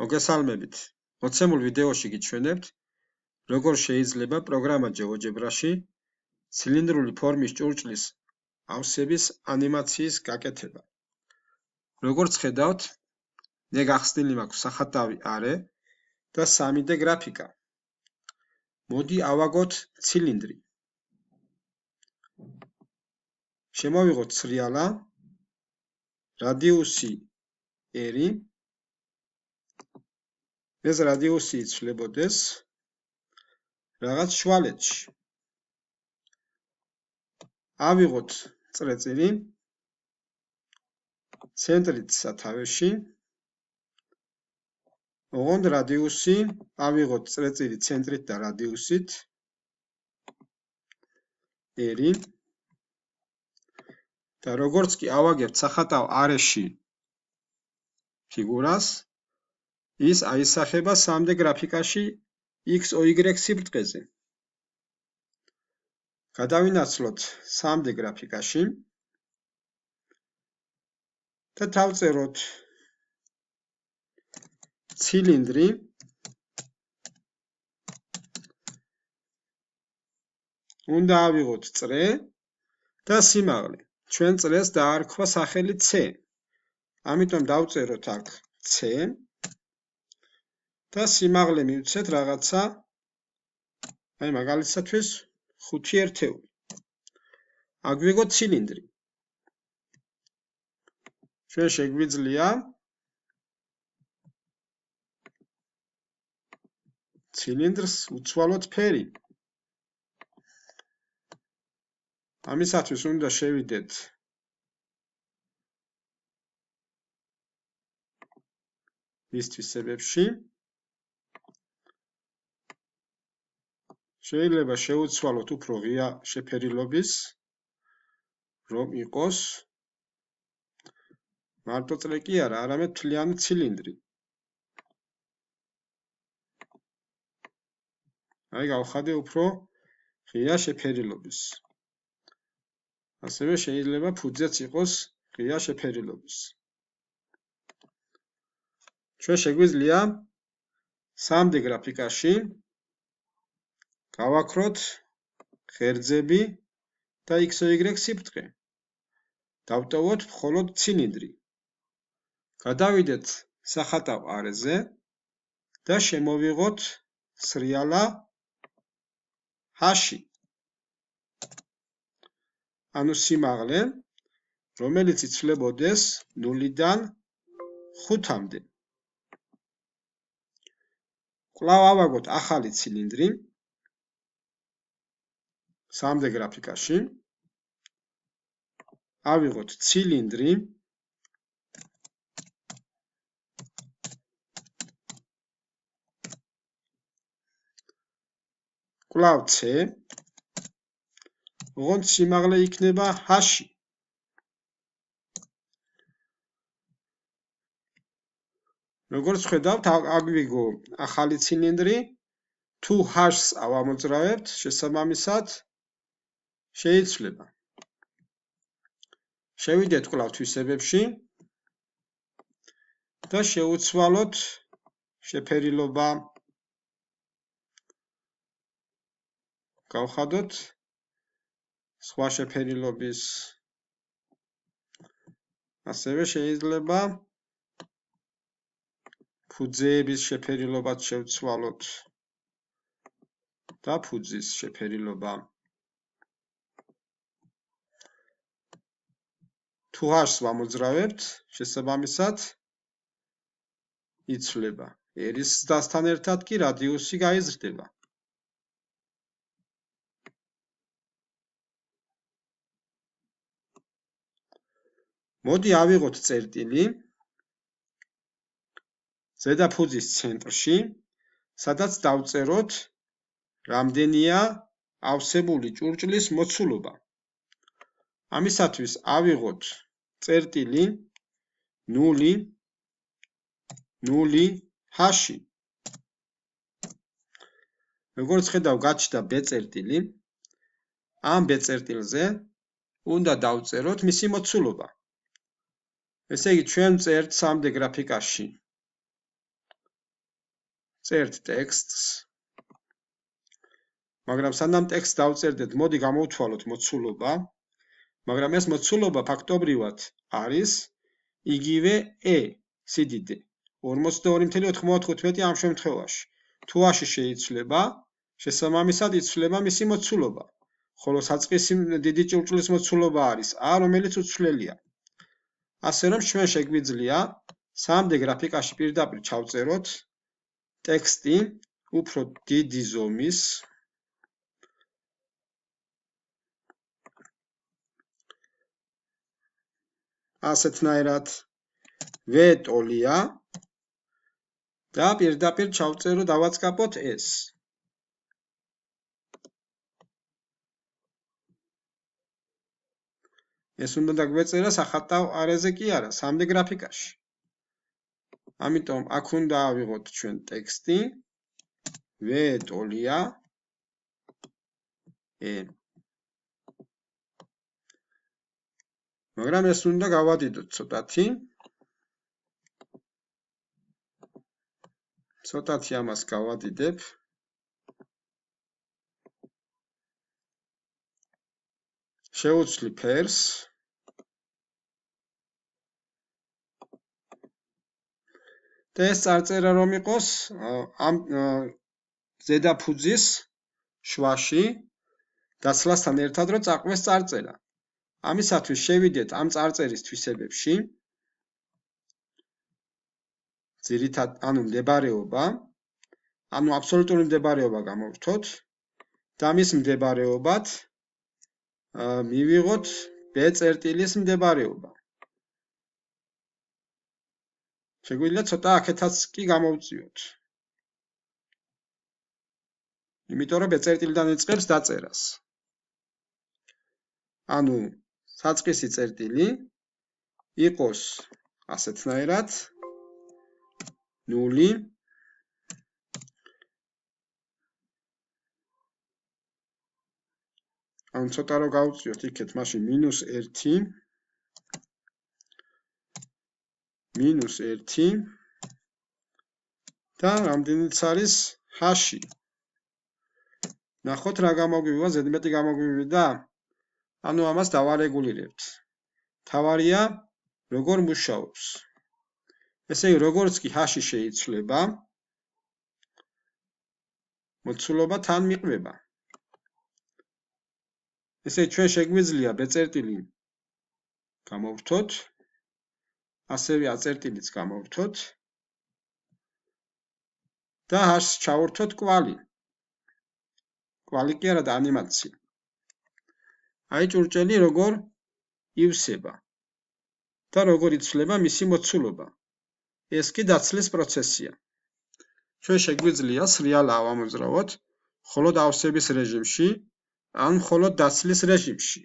მოგესალმებით. მოცემულ ვიდეოში გიჩვენებთ, როგორ შეიძლება პროგრამა GeoGebra-ში ცილინდრული ფორმის ჭურჭლის ავსების ანიმაციის გაკეთება. როგორც ხედავთ, მე გახსნილი მაქვს სახატავი არე და 3D გრაფიკა. მოდი ავაგოთ ცილინდრი. შემოვიღოთ სრიალა, რადიუსი R. ეს რადიუსი იცვლებოდეს რაღაც შვალეთში. ავიღოთ წრეწირი, ცენტრით სათავეში, ოღონდ რადიუსი, ავიღოთ წრეწირი ცენტრით და რადიუსით R. და როგორც კი ავაგებთ სახატავ არეში ფიგურას, ის აისახება 3D გრაფიკაში X-Y სიბრტყეზე. გადავინაცვლოთ 3D გრაფიკაში და დავწეროთ ცილინდრი უნდა ავიღოთ წრე და სიმაღლე. ჩვენ წრეს დაარქვა სახელი C. ამიტომ დავწეროთ აქ C და სიმაღლე მივცეთ რაღაცა, მაგალითისთვის 5 ერთეული. აგვიგოთ ცილინდრი. ჩვენ შეგვიძლია ცილინდრს უცვალოთ ფერი. ამისათვის უნდა შევიდეთ მის თვისებებში. შეიძლება შევუცვალოთ უფრო ღია შეფერილობის, რომ იყოს მარტო წრე კი არა, არამედ მთლიანი ცილინდრი. გავხადე უფრო ღია შეფერილობის. ასევე შეიძლება ფუძეც იყოს ღია შეფერილობის. ჩვენ შეგვიძლია 3D გრაფიკაში გავაქროთ ღერძები და X-Y სიბრტყე. დავტოვოთ მხოლოდ ცილინდრი. გადავიდეთ სახატავ არეზე და შემოვიღოთ სრიალა H. ანუ სიმაღლე, რომელიც იცვლებოდეს 0-დან 5-მდე. კვლავ ავაგოთ ახალი ცილინდრი 3D გრაფიკაში. ავიღოთ ცილინდრი კვლავ C. ოღონდ სიმაღლე იქნება H. როგორც ხედავთ, აგვიგო ახალი ცილინდრი. თუ H-ს ავამოძრავებთ, შესაბამისად შეიცვლება. შევიდეთ კვლავ თვისებებში და შევუცვალოთ შეფერილობა. გავხადოთ სხვა შეფერილობის. ასევე შეიძლება ფუძეების შეფერილობაც შევცვალოთ და ფუძის შეფერილობა. თუ H-ს ვამოძრავებთ, შესაბამისად იცვლება. R-ის ზრდასთან ერთად კი რადიუსი გაიზრდება. მოდი ავიღოთ წერტილი ზედა ფუძის ცენტრში, სადაც დავწეროთ რამდენია ავსებული ჭურჭლის მოცულობა. ამისათვის ავიღოთ წერტილი 0, 0, H. როგორც ხედავ, გაჩნდა B წერტილი. ამ B წერტილზე უნდა დავწეროთ მისი მოცულობა. ესე იგი, ჩვენ წერთ 3D გრაფიკაში წერთ ტექსტს, მაგრამ სანამ ტექსტს დავწერდეთ, მოდი გამოვთვალოთ მოცულობა, მაგრამ ეს მოცულობა ფაქტობრივად არის იგივე e სიდიდე 42.95 ამ შემთხვევაში. თუ a-ში შეიცვლება, შესაბამისად იცვლება მისი მოცულობა, ხოლო საწყისი დიდი ჭურჭლის მოცულობა არის a, რომელიც უცვლელია. ასე რომ ჩვენ შეგვიძლია 3D გრაფიკაში პირდაპირ ჩავწეროთ ტექსტი უფრო დიდი ზომის ასეთნაირად V ტოლია და პირდაპირ ჩავწერო დავაწყაპოთ ეს. ეს უნდა დაგვეწერა სახატავ არეზე კი არა, 3D გრაფიკაში. ამიტომ აქ უნდა ავიღოთ ჩვენ ტექსტი V ტოლია E. მაგრამ ეს უნდა გავადიდოთ ცოტათი. ცოტათი ამას გავადიდებ. შევუცვლი ფერს. და ეს წარწერა რომ იყოს ამ ზედაფუძის შვაში დაცლასთან ერთად რომ წაყვეს წარწერა. ამისათვის შევიდეთ ამ წარწერის თვისებებში. ძირითად, ანუ მდებარეობა, ანუ აბსოლუტური მდებარეობა გამოვთოთ და მის მდებარეობად მივიღოთ B წერტილის მდებარეობა. შეგვიძლია ცოტა აქეთაც კი გამოვწიოთ. იმიტომ რომ B წერტილიდან იწყებს დაწერას. ანუ საწყისი წერტილი იყოს ასეთნაირად 0 ანუ ცოტა რომ გავწიოთ იქეთ, მაშინ -1 -1 და რამდენიც არის h-ში. ნახოთ რა გამოგვივა, ზედმეტი გამოგვივიდა. ანუ ამას დავარეგულირებთ. თავარია როგორ მუშაობს. ესე იგი, როგორც კი h-ში შეიცვლება, მოცულობა თან მიყვება. ესე იგი, ჩვენ შეგვიძლია B წერტილი გამოვთოთ, ასევე A წერტილიც გამოვთოთ და h-ს ჩავართოთ კვალი. კვალი კი არა და ანიმაცია. აი ჭურჭელი როგორ ივსება და როგორ იცვლება მისი მოცულობა. ეს კი დაცლის პროცესია. ჩვენ შეგვიძლია სრიალა ავამოძრავოთ მხოლოდ ავსების რეჟიმში ან მხოლოდ დაცლის რეჟიმში.